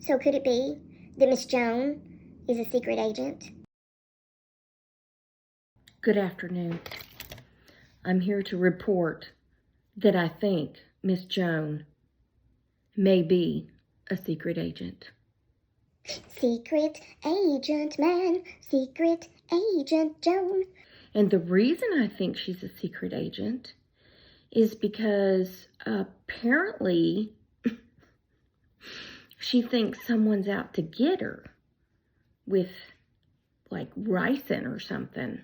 So could it be that Miss Joan is a secret agent? Good afternoon. I'm here to report that I think Miss Joan may be a secret agent. Secret agent man, secret agent Joan. And the reason I think she's a secret agent is because apparently she thinks someone's out to get her with like ricin or something.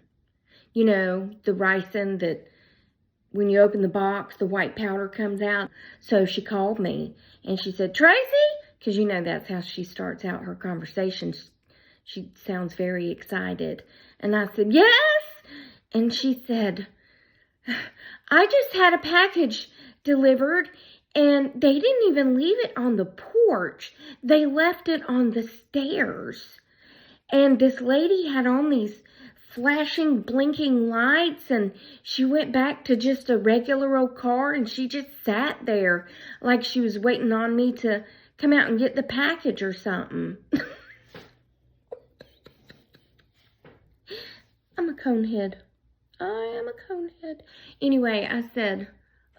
You know, the ricin that when you open the box, the white powder comes out. So she called me and she said, Tracy, because you know that's how she starts out her conversations. She sounds very excited. And I said, yes. And she said, I just had a package delivered and they didn't even leave it on the porch. They left it on the stairs. And this lady had on these flashing, blinking lights, and she went back to just a regular old car, and she just sat there like she was waiting on me to come out and get the package or something. I'm a conehead. I am a conehead. Anyway, I said,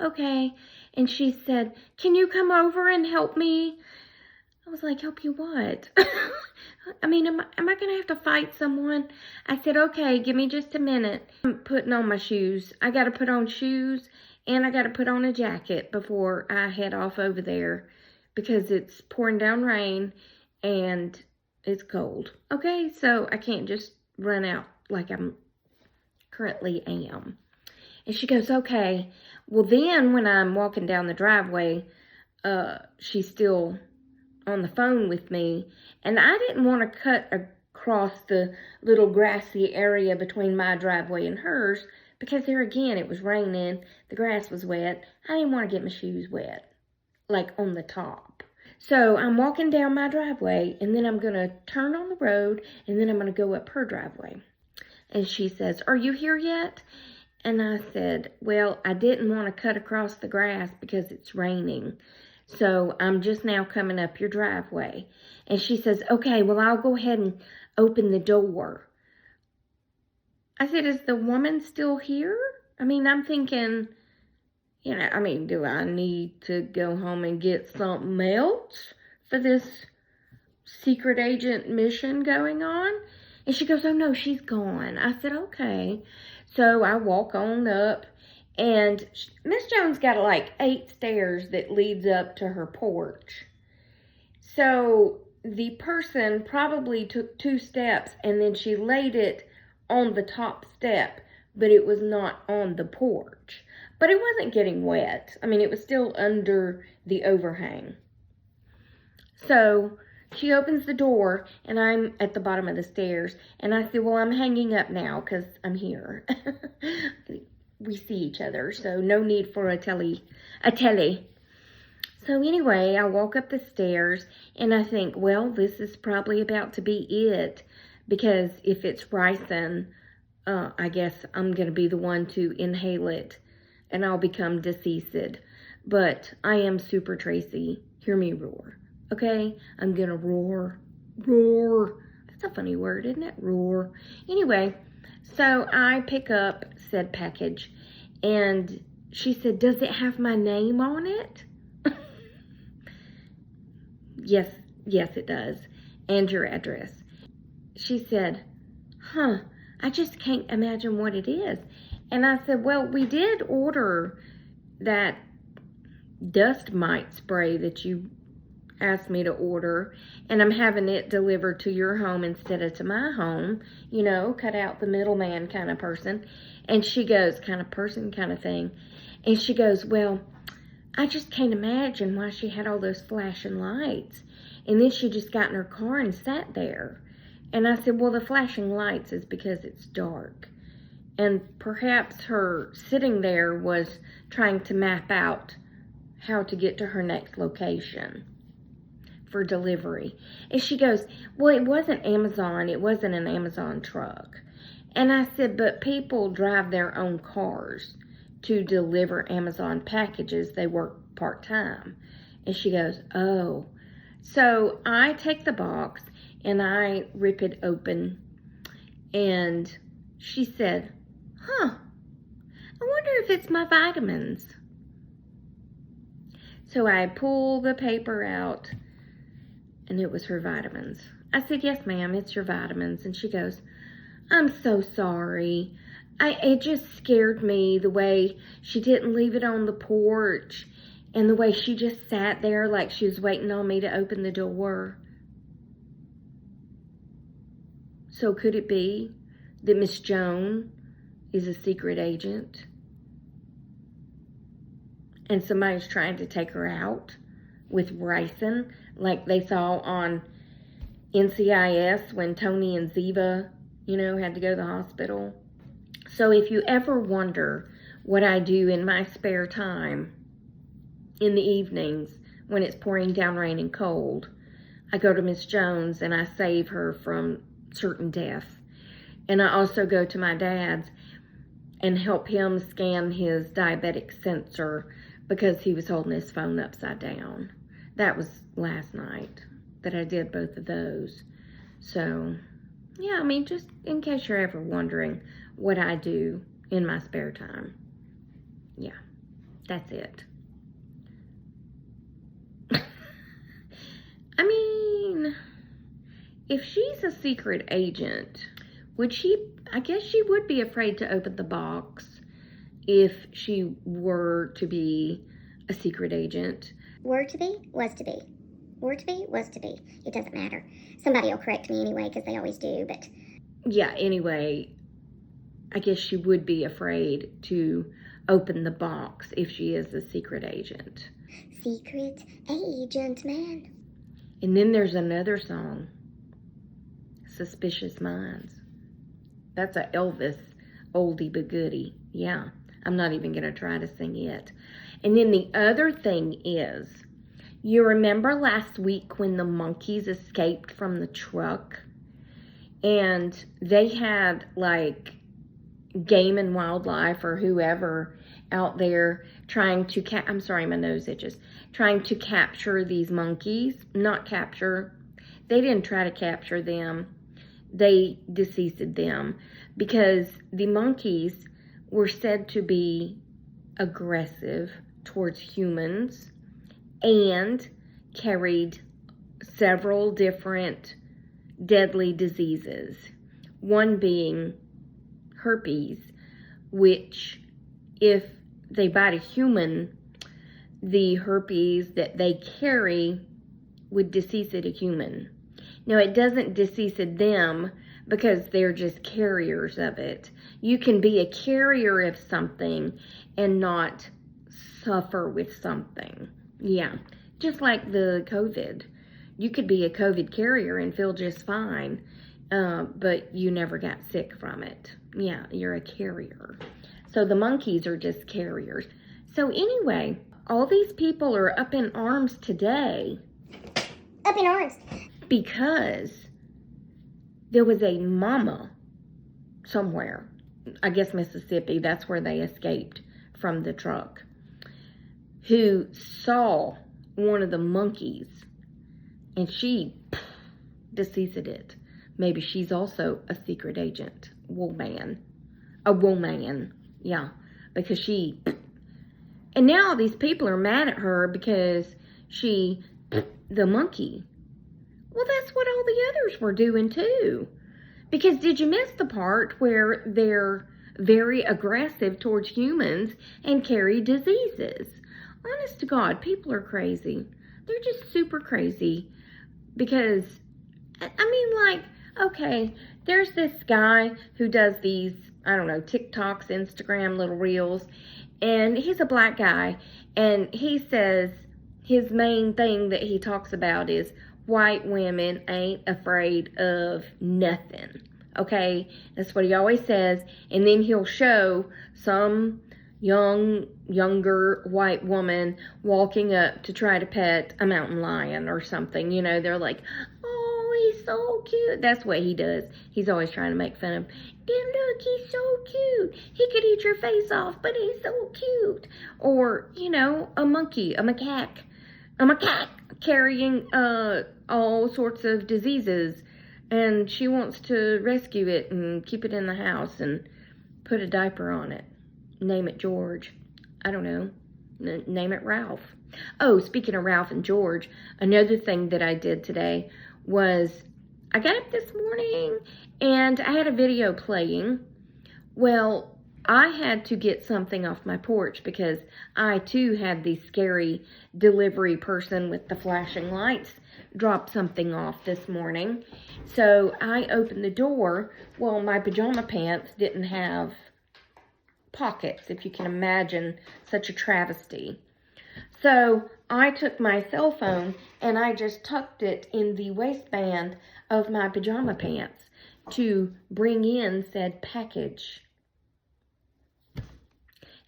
okay. And she said, can you come over and help me? I was like, help you what? I mean, am I going to have to fight someone? I said, okay, give me just a minute. I'm putting on my shoes. I got to put on shoes and I got to put on a jacket before I head off over there because it's pouring down rain and it's cold. Okay, so I can't just run out like I'm currently am. And she goes, okay. Well, then when I'm walking down the driveway, she's still on the phone with me, and I didn't want to cut across the little grassy area between my driveway and hers because there again it was raining, the grass was wet. I didn't want to get my shoes wet, like on the top. So I'm walking down my driveway, and then I'm going to turn on the road, and then I'm going to go up her driveway. And she says, are you here yet? And I said, well, I didn't want to cut across the grass because it's raining. So I'm just now coming up your driveway. And she says, okay, well, I'll go ahead and open the door. I said, is the woman still here? I mean, I'm thinking, you know, I mean, do I need to go home and get something else for this secret agent mission going on? And she goes, oh, no, she's gone. I said, okay. So I walk on up. And Miss Jones got like 8 stairs that leads up to her porch. So the person probably took 2 steps and then she laid it on the top step, but it was not on the porch. But it wasn't getting wet. I mean, it was still under the overhang. So she opens the door and I'm at the bottom of the stairs. And I said, well, I'm hanging up now because I'm here. We see each other, so no need for a telly. So anyway, I walk up the stairs, and I think, well, this is probably about to be it, because if it's ricin, I guess I'm going to be the one to inhale it, and I'll become deceased. But I am Super Tracy. Hear me roar, okay? I'm going to roar. Roar. That's a funny word, isn't it? Roar. Anyway, so I pick up said package, and she said, does it have my name on it? Yes, it does, and your address. She said, I just can't imagine what it is. And I said, well, we did order that dust mite spray that you asked me to order, and I'm having it delivered to your home instead of to my home, you know, cut out the middleman kind of person. And she goes, kind of person kind of thing. And she goes, well, I just can't imagine why she had all those flashing lights. And then she just got in her car and sat there. And I said, well, the flashing lights is because it's dark. And perhaps her sitting there was trying to map out how to get to her next location for delivery. And she goes, well, it wasn't Amazon. It wasn't an Amazon truck. And I said, but people drive their own cars to deliver Amazon packages. They work part-time. And she goes, oh. So I take the box and I rip it open, and she said, "Huh, I wonder if it's my vitamins." So I pull the paper out, and it was her vitamins. I said, "Yes, ma'am, it's your vitamins." And she goes, "I'm so sorry. It just scared me the way she didn't leave it on the porch, and the way she just sat there like she was waiting on me to open the door." So could it be that Miss Joan is a secret agent and somebody's trying to take her out with ricin, like they saw on NCIS when Tony and Ziva, had to go to the hospital? So if you ever wonder what I do in my spare time in the evenings when it's pouring down rain and cold, I go to Miss Jones and I save her from certain death. And I also go to my dad's and help him scan his diabetic sensor because he was holding his phone upside down. That was last night that I did both of those. So, yeah, just in case you're ever wondering what I do in my spare time. Yeah, that's it. If she's a secret agent, I guess she would be afraid to open the box if she were to be a secret agent. Were to be, was to be. Were to be, was to be. It doesn't matter. Somebody will correct me anyway, because they always do, but... Yeah, anyway, I guess she would be afraid to open the box if she is a secret agent. Secret agent, man. And then there's another song, Suspicious Minds. That's a Elvis oldie but goodie. Yeah, I'm not even going to try to sing it. And then the other thing is, you remember last week when the monkeys escaped from the truck? And they had, like, Game and Wildlife or whoever out there trying to I'm sorry, my nose itches. Trying to capture these monkeys. Not capture. They didn't try to capture them. They deceased them because the monkeys were said to be aggressive towards humans and carried several different deadly diseases. One being herpes, which if they bite a human, the herpes that they carry would decease a human. Now, it doesn't decease them because they're just carriers of it. You can be a carrier of something and not suffer with something. Yeah, just like the COVID. You could be a COVID carrier and feel just fine, but you never got sick from it. Yeah, you're a carrier. So the monkeys are just carriers. So anyway, all these people are up in arms today. Up in arms. Because there was a mama somewhere, I guess Mississippi, that's where they escaped from the truck, who saw one of the monkeys and she deceased it. Maybe she's also a secret agent. A woman. Yeah, because she... And now these people are mad at her because she... the monkey. Well, that's what all the others were doing too. Because did you miss the part where they're very aggressive towards humans and carry diseases? Honest to God, people are crazy. They're just super crazy. Because, okay, there's this guy who does these, TikToks, Instagram, little reels. And he's a black guy. And he says his main thing that he talks about is white women ain't afraid of nothing. Okay? That's what he always says. And then he'll show some younger white woman walking up to try to pet a mountain lion or something. They're like, oh, he's so cute. That's what he does. He's always trying to make fun of him. Look, he's so cute. He could eat your face off, but he's so cute. Or, a monkey, a macaque. A macaque carrying all sorts of diseases, and she wants to rescue it and keep it in the house and put a diaper on it. Name it George. I don't know. Name it Ralph. Oh, speaking of Ralph and George, another thing that I did today was I got up this morning and I had a video playing. Well, I had to get something off my porch because I too had the scary delivery person with the flashing lights drop something off this morning. So I opened the door. Well, my pajama pants didn't have pockets, if you can imagine such a travesty. So I took my cell phone and I just tucked it in the waistband of my pajama pants to bring in said package.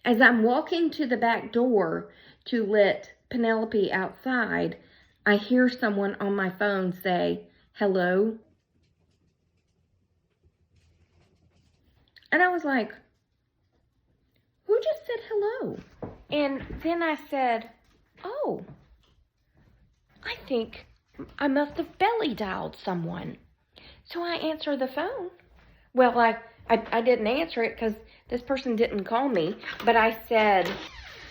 As I'm walking to the back door to let Penelope outside, I hear someone on my phone say, "Hello?" And I was like, who just said hello? And then I said, oh, I think I must have belly dialed someone. So I answered the phone. Well, I didn't answer it because this person didn't call me, but I said,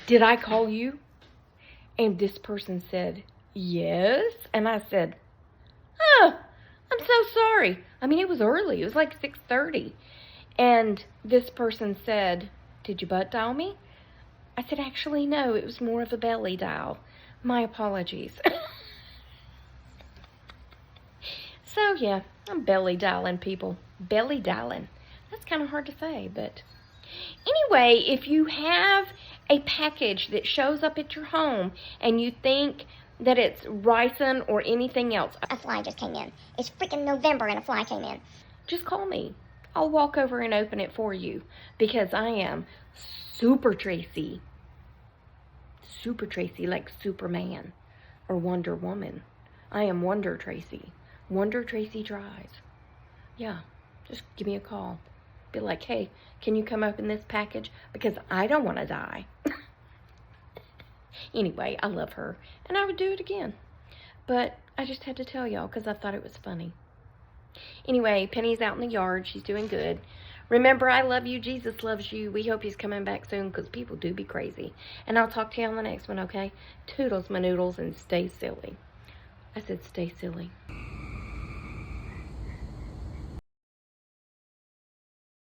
did I call you? And this person said, yes. And I said, oh, I'm so sorry. I mean, it was early. It was like 6:30. And this person said, did you butt dial me? I said, actually, no, it was more of a belly dial. My apologies. So, yeah, I'm belly dialing people. Belly dialing. That's kind of hard to say, but anyway, if you have a package that shows up at your home and you think that it's ricin or anything else, A fly just came in. It's freaking November and a fly came in. just call me. I'll walk over and open it for you because I am Super Tracy. Super Tracy, like Superman or Wonder Woman. I am Wonder Tracy. Wonder Tracy Drive. Yeah, just give me a call. Be like, hey, can you come open this package? Because I don't want to die. Anyway, I love her. And I would do it again. But I just had to tell y'all because I thought it was funny. Anyway, Penny's out in the yard. She's doing good. Remember, I love you. Jesus loves you. We hope he's coming back soon because people do be crazy. And I'll talk to you on the next one, okay? Toodles, my noodles, and stay silly. I said stay silly.